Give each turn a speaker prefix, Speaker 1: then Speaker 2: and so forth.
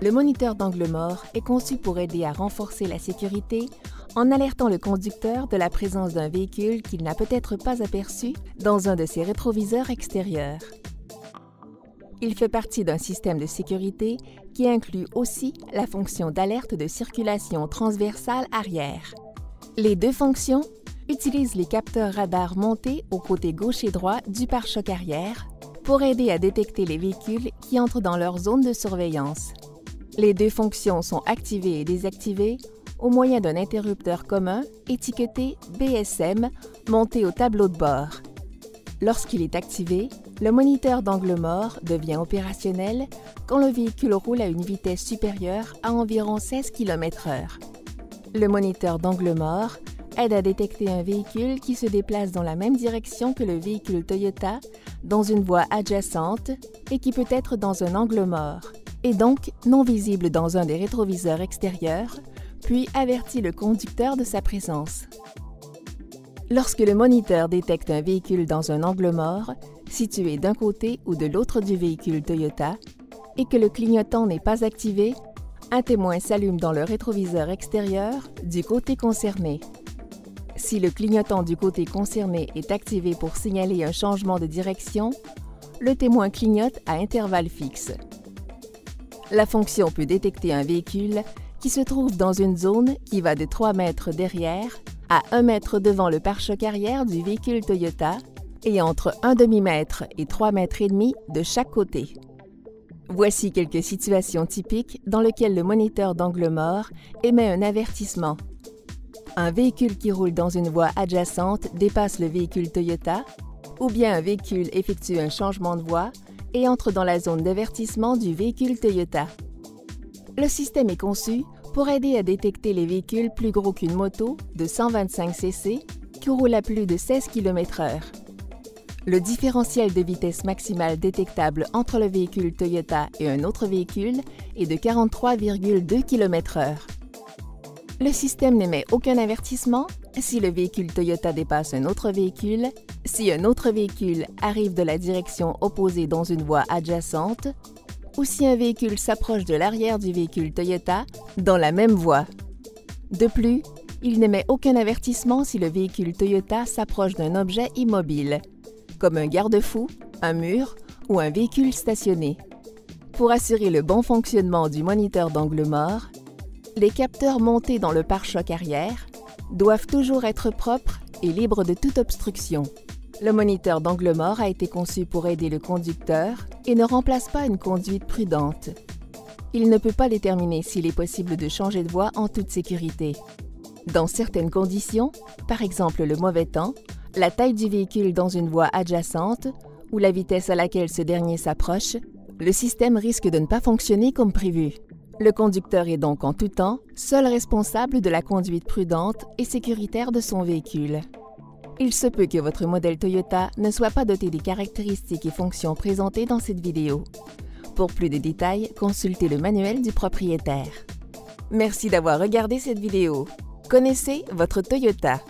Speaker 1: Le moniteur d'angle mort est conçu pour aider à renforcer la sécurité en alertant le conducteur de la présence d'un véhicule qu'il n'a peut-être pas aperçu dans un de ses rétroviseurs extérieurs. Il fait partie d'un système de sécurité qui inclut aussi la fonction d'alerte de circulation transversale arrière. Les deux fonctions utilisent les capteurs radars montés au côté gauche et droit du pare-choc arrière pour aider à détecter les véhicules qui entrent dans leur zone de surveillance. Les deux fonctions sont activées et désactivées au moyen d'un interrupteur commun étiqueté BSM monté au tableau de bord. Lorsqu'il est activé, le moniteur d'angle mort devient opérationnel quand le véhicule roule à une vitesse supérieure à environ 16 km/h. Le moniteur d'angle mort aide à détecter un véhicule qui se déplace dans la même direction que le véhicule Toyota dans une voie adjacente et qui peut être dans un angle mort, et donc non visible dans un des rétroviseurs extérieurs, puis avertit le conducteur de sa présence. Lorsque le moniteur détecte un véhicule dans un angle mort, situé d'un côté ou de l'autre du véhicule Toyota, et que le clignotant n'est pas activé, un témoin s'allume dans le rétroviseur extérieur du côté concerné. Si le clignotant du côté concerné est activé pour signaler un changement de direction, le témoin clignote à intervalles fixes. La fonction peut détecter un véhicule qui se trouve dans une zone qui va de 3 mètres derrière à 1 mètre devant le pare-choc arrière du véhicule Toyota et entre 1 demi-mètre et 3 mètres et demi de chaque côté. Voici quelques situations typiques dans lesquelles le moniteur d'angle mort émet un avertissement. Un véhicule qui roule dans une voie adjacente dépasse le véhicule Toyota, ou bien un véhicule effectue un changement de voie et entre dans la zone d'avertissement du véhicule Toyota. Le système est conçu pour aider à détecter les véhicules plus gros qu'une moto de 125 cc qui roulent à plus de 16 km/h. Le différentiel de vitesse maximale détectable entre le véhicule Toyota et un autre véhicule est de 43,2 km/h. Le système n'émet aucun avertissement si le véhicule Toyota dépasse un autre véhicule, si un autre véhicule arrive de la direction opposée dans une voie adjacente, ou si un véhicule s'approche de l'arrière du véhicule Toyota dans la même voie. De plus, il n'émet aucun avertissement si le véhicule Toyota s'approche d'un objet immobile, comme un garde-fou, un mur ou un véhicule stationné. Pour assurer le bon fonctionnement du moniteur d'angle mort, les capteurs montés dans le pare-choc arrière doivent toujours être propres et libres de toute obstruction. Le moniteur d'angle mort a été conçu pour aider le conducteur et ne remplace pas une conduite prudente. Il ne peut pas déterminer s'il est possible de changer de voie en toute sécurité. Dans certaines conditions, par exemple le mauvais temps, la taille du véhicule dans une voie adjacente ou la vitesse à laquelle ce dernier s'approche, le système risque de ne pas fonctionner comme prévu. Le conducteur est donc en tout temps seul responsable de la conduite prudente et sécuritaire de son véhicule. Il se peut que votre modèle Toyota ne soit pas doté des caractéristiques et fonctions présentées dans cette vidéo. Pour plus de détails, consultez le manuel du propriétaire. Merci d'avoir regardé cette vidéo. Connaissez votre Toyota.